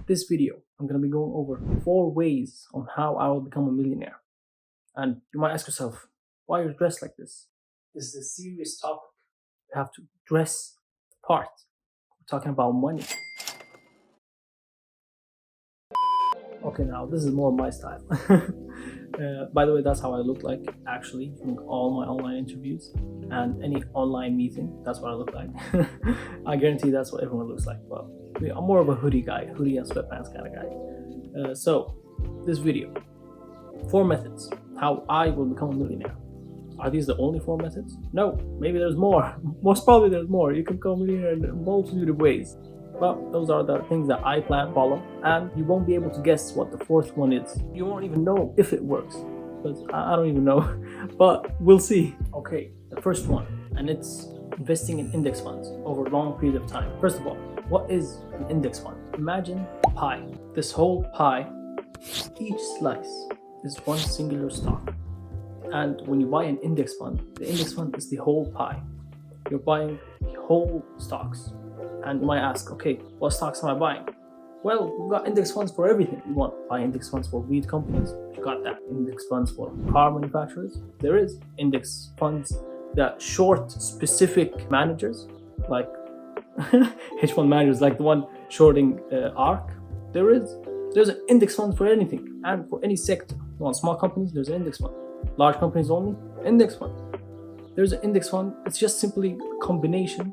this video, I'm going to be going over 4 ways on how I will become a millionaire. And you might ask yourself, why are you dressed like this? This is a serious topic. You have to dress the part. We're talking about money. Okay, now this is more my style. By the way, that's how I look like actually in all my online interviews and any online meeting. That's what I look like. I guarantee that's what everyone looks like. But I'm more of a hoodie guy, hoodie and sweatpants kind of guy. So this video, 4 methods how I will become a millionaire. Are these the only 4 methods? No, maybe there's more. Most probably there's more. You can become a millionaire in a multitude of ways. But those are the things that I plan to follow, and you won't be able to guess what the 4th one is. You won't even know if it works, because I don't even know, but we'll see. Okay, the first one, and it's investing in index funds over a long period of time. First of all, what is an index fund? Imagine a pie. This whole pie, each slice is one singular stock. And when you buy an index fund, the index fund is the whole pie. You're buying the whole stocks. And you might ask, okay, what stocks am I buying? Well, we've got index funds for everything. You want to buy index funds for weed companies? You got that. Index funds for car manufacturers? There is. Index funds that short specific managers, like hedge fund managers, like the one shorting ARK. There's an index fund for anything and for any sector. You want small companies? There's an index fund. Large companies only? Index fund. There's an index fund. It's just simply a combination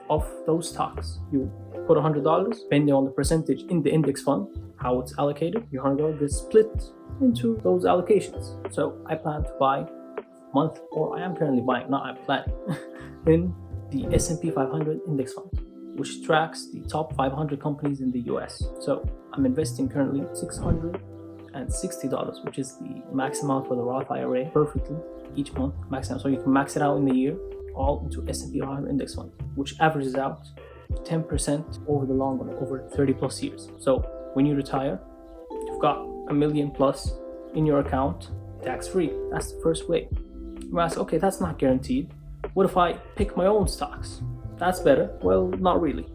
of those stocks. You put $100, depending on the percentage in the index fund, how it's allocated, your $100 gets split into those allocations. So I plan to buy monthly, or I am currently buying, not I'm planning, in the S&P 500 index fund, which tracks the top 500 companies in the US. So I'm investing currently $660, which is the max amount for the Roth IRA, perfectly each month, max amount. So you can max it out in the year, all into S&P 500 index fund, which averages out 10% over the long run, over 30 plus years. So when you retire, you've got $1 million plus in your account, tax free. That's the first way. You ask, okay, that's not guaranteed. What if I pick my own stocks? That's better. Well, not really.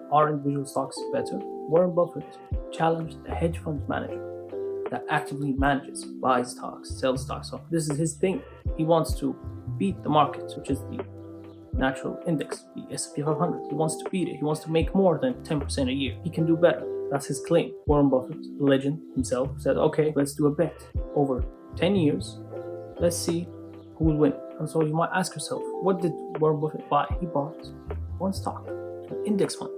Are individual stocks better? Warren Buffett challenged a hedge fund manager that actively manages, buys stocks, sells stocks. So this is his thing. He wants to beat the market, which is the natural index, the S&P 500. He wants to beat it. He wants to make more than 10% a year. He can do better. That's his claim. Warren Buffett, the legend himself, said, okay, let's do a bet over 10 years. Let's see who will win. And so you might ask yourself, what did Warren Buffett buy? He bought one stock, an index fund,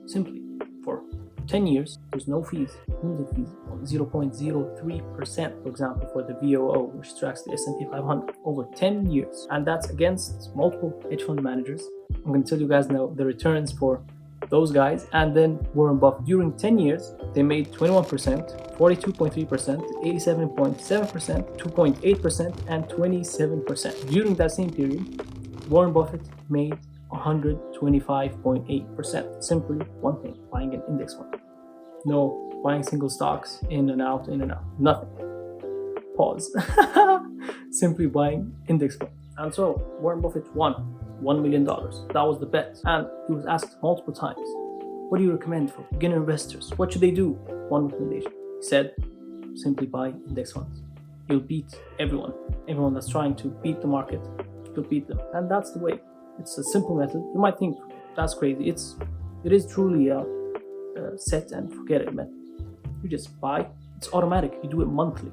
simply for 10 years. There's no fees, limited fees, 0.03%, for example, for the VOO, which tracks the S&P 500 over 10 years. And that's against multiple hedge fund managers. I'm going to tell you guys now the returns for those guys. And then Warren Buffett, during 10 years, they made 21%, 42.3%, 87.7%, 2.8%, and 27%. During that same period, Warren Buffett made 125.8%. Simply one thing, buying an index fund. No buying single stocks in and out, nothing. Pause. Simply buying index funds. And so Warren Buffett won $1 million. That was the bet. And he was asked multiple times, what do you recommend for beginner investors? What should they do? One recommendation. He said, simply buy index funds. You'll beat everyone. Everyone that's trying to beat the market, you'll beat them. And that's the way. It's a simple method. You might think that's crazy. It is truly a set and forget it method. You just buy. It's automatic. You do it monthly.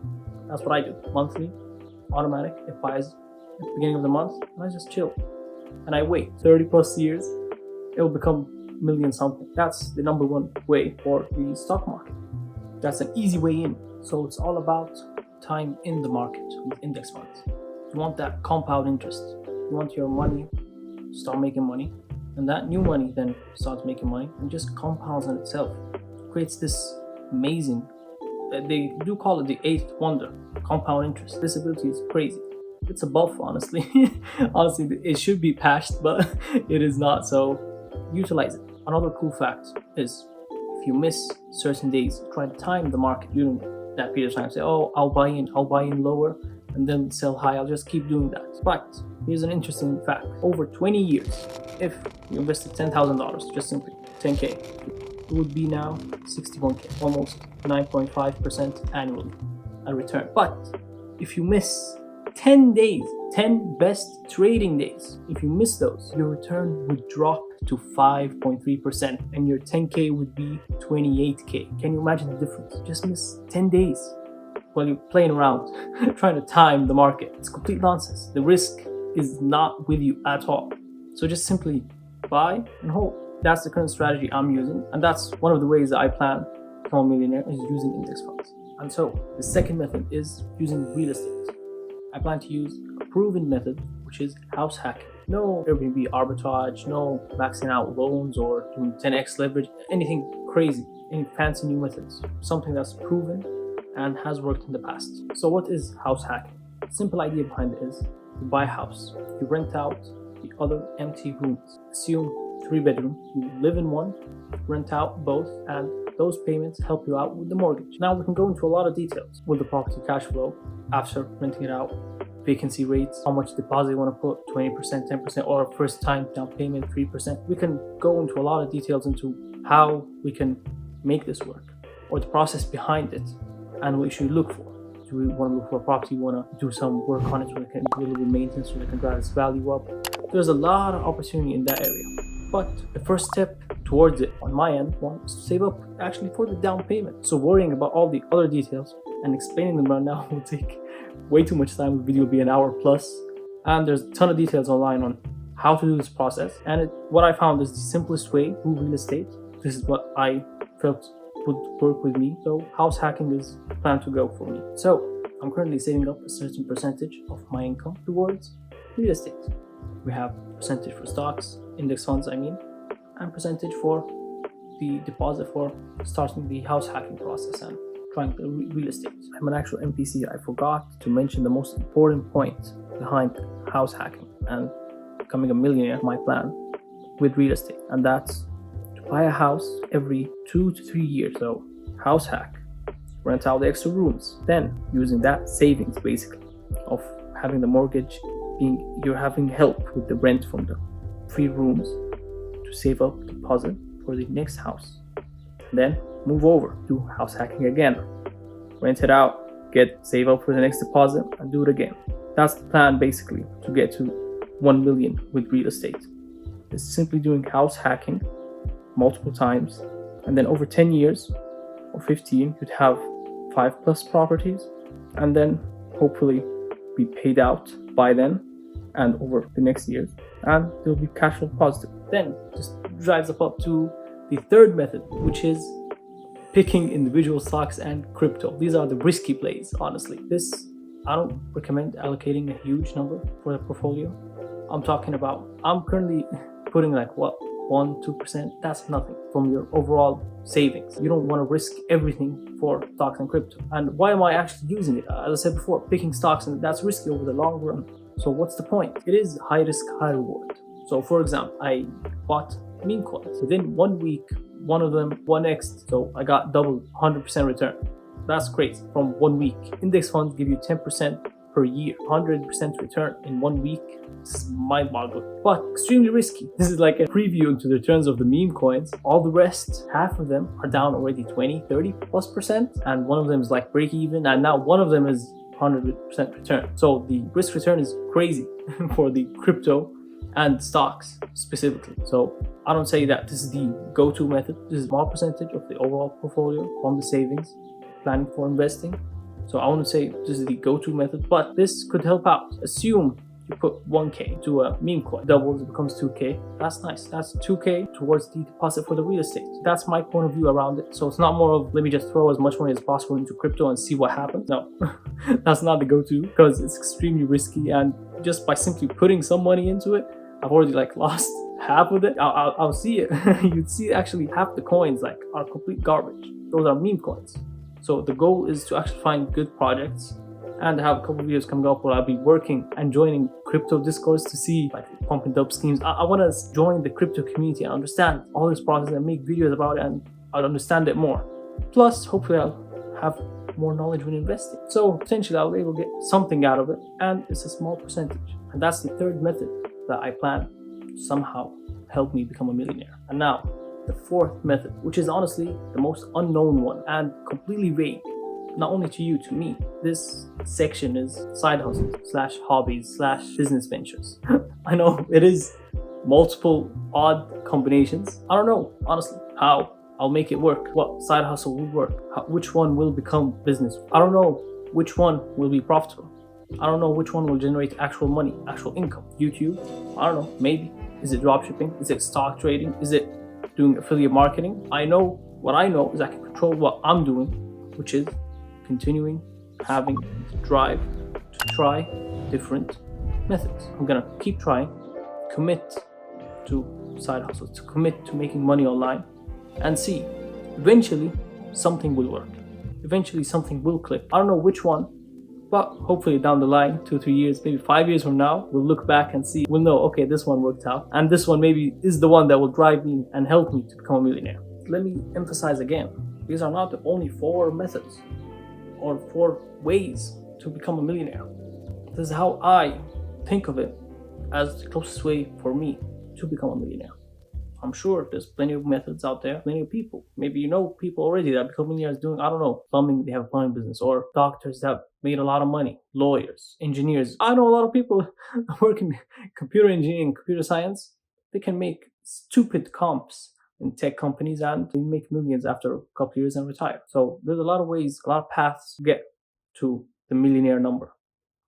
That's what I do. Monthly, automatic. It buys at the beginning of the month, and I just chill. And I wait 30 plus years. It will become million something. That's the number one way for the stock market. That's an easy way in. So it's all about time in the market with index funds. You want that compound interest. You want your money to start making money, and that new money then starts making money and just compounds on itself. It creates this amazing, they do call it the 8th wonder, compound interest. This ability is crazy. It's a buff, honestly. Honestly, it should be patched, but it is not, so utilize it. Another cool fact is, if you miss certain days, try to time the market during that period of time. Say, oh, I'll buy in lower and then sell high. I'll just keep doing that. But here's an interesting fact. Over 20 years, if you invested $10,000, just simply 10K, it would be now 61k, almost 9.5% annually a return. But if you miss 10 days, 10 best trading days, if you miss those, your return would drop to 5.3% and your 10k would be 28k. Can you imagine the difference? Just miss 10 days while you're playing around trying to time the market. It's complete nonsense. The risk is not with you at all. So just simply buy and hold. That's the current strategy I'm using, and that's one of the ways that I plan to become a millionaire, is using index funds. And so the second method is using real estate. I plan to use a proven method, which is house hacking. No Airbnb arbitrage, no maxing out loans or doing 10x leverage, anything crazy, any fancy new methods. Something that's proven and has worked in the past. So what is house hacking? The simple idea behind it is you buy a house, you rent out the other empty rooms. Assume 3 bedroom, you live in one, rent out both, and those payments help you out with the mortgage. Now we can go into a lot of details with the property cash flow after renting it out, vacancy rates, how much deposit you want to put, 20%, 10%, or first time down payment, 3%. We can go into a lot of details into how we can make this work, or the process behind it, and what you should look for. Do we want to look for a property, you want to do some work on it so they can do a little bit of maintenance, so they can drive its value up? There's a lot of opportunity in that area. But the first step towards it on my end was to save up actually for the down payment. So worrying about all the other details and explaining them right now will take way too much time. The video will be an hour plus. And there's a ton of details online on how to do this process. And what I found is the simplest way through real estate. This is what I felt would work with me. So house hacking is planned to go for me. So I'm currently saving up a certain percentage of my income towards real estate. We have percentage for stocks, index funds and percentage for the deposit for starting the house hacking process and trying the real estate. I'm an actual NPC. I forgot to mention the most important point behind house hacking and becoming a millionaire, my plan with real estate, and that's to buy a house every 2 to 3 years. So house hack, rent out the extra rooms, then using that savings basically of having the mortgage being, you're having help with the rent from the free rooms to save up deposit for the next house. Then move over, do house hacking again, rent it out, save up for the next deposit and do it again. That's the plan basically to get to 1 million with real estate. It's simply doing house hacking multiple times, and then over 10 years or 15 you'd have 5+ properties, and then hopefully be paid out by then and over the next years, and they'll be cash flow positive. Then just drives up to the third method, which is picking individual stocks and crypto. These are the risky plays, honestly. This, I don't recommend allocating a huge number for the portfolio. I'm currently putting 1-2%. That's nothing from your overall savings. You don't want to risk everything for stocks and crypto. And why am I actually using it? As I said before, picking stocks, and that's risky over the long run. So what's the point? It is high risk, high reward. So for example, I bought meme coins. Within 1 week, one of them 1x, so I got double 100% return. That's crazy from 1 week. Index funds give you 10% per year, 100% return in 1 week. This is mind-boggling, but extremely risky. This is like a preview into the returns of the meme coins. All the rest, half of them are down already 20-30+%, and one of them is like break even, and now one of them is 100% return. So the risk return is crazy for the crypto and stocks specifically. So I don't say that this is the go-to method. This is a small percentage of the overall portfolio from the savings planning for investing. So I want to say this is the go-to method, but this could help out. Assume you put 1k to a meme coin, doubles, it becomes 2k. That's nice. That's 2k towards the deposit for the real estate. That's my point of view around it. So it's not more of let me just throw as much money as possible into crypto and see what happens. No, that's not the go-to, because it's extremely risky, and just by simply putting some money into it, I've already lost half of it. I'll see it. You'd see actually half the coins are complete garbage. Those are meme coins. So the goal is to actually find good projects and have a couple of videos coming up where I'll be working and joining crypto discourse to see pump and dump schemes. I want to join the crypto community and understand all this process and make videos about it, and I'll understand it more. Plus, hopefully I'll have more knowledge when investing. So potentially I'll be able to get something out of it, and it's a small percentage. And that's the third method that I plan to somehow help me become a millionaire. And now, the fourth method, which is honestly the most unknown one and completely vague. Not only to you, to me. This section is side hustles slash hobbies slash business ventures. I know it is multiple odd combinations. I don't know, honestly, how I'll make it work. What side hustle will work? Which one will become business? I don't know which one will be profitable. I don't know which one will generate actual money, actual income. YouTube? I don't know, maybe. Is it dropshipping? Is it stock trading? Is it doing affiliate marketing? I know what I know is I can control what I'm doing, which is continuing having the drive to try different methods. I'm gonna keep trying, commit to side hustles, to commit to making money online, and see. Eventually, something will work. Eventually, something will click. I don't know which one, but hopefully down the line, 2-3 years, maybe 5 years from now, we'll look back and see, we'll know, okay, this one worked out, and this one maybe is the one that will drive me and help me to become a millionaire. Let me emphasize again, these are not the only 4 methods or 4 ways to become a millionaire. This is how I think of it as the closest way for me to become a millionaire. I'm sure there's plenty of methods out there, plenty of people. Maybe you know people already that become millionaires doing, I don't know, plumbing, they have a plumbing business, or doctors that made a lot of money, lawyers, engineers. I know a lot of people that work in computer engineering, computer science. They can make stupid comps in tech companies and they make millions after a couple of years and retire. So there's a lot of ways, a lot of paths to get to the millionaire number.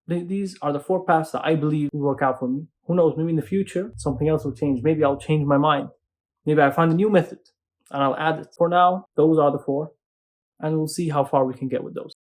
These are the 4 paths that I believe will work out for me. Who knows, maybe in the future, something else will change. Maybe I'll change my mind. Maybe I find a new method and I'll add it. For now, those are the 4, and we'll see how far we can get with those.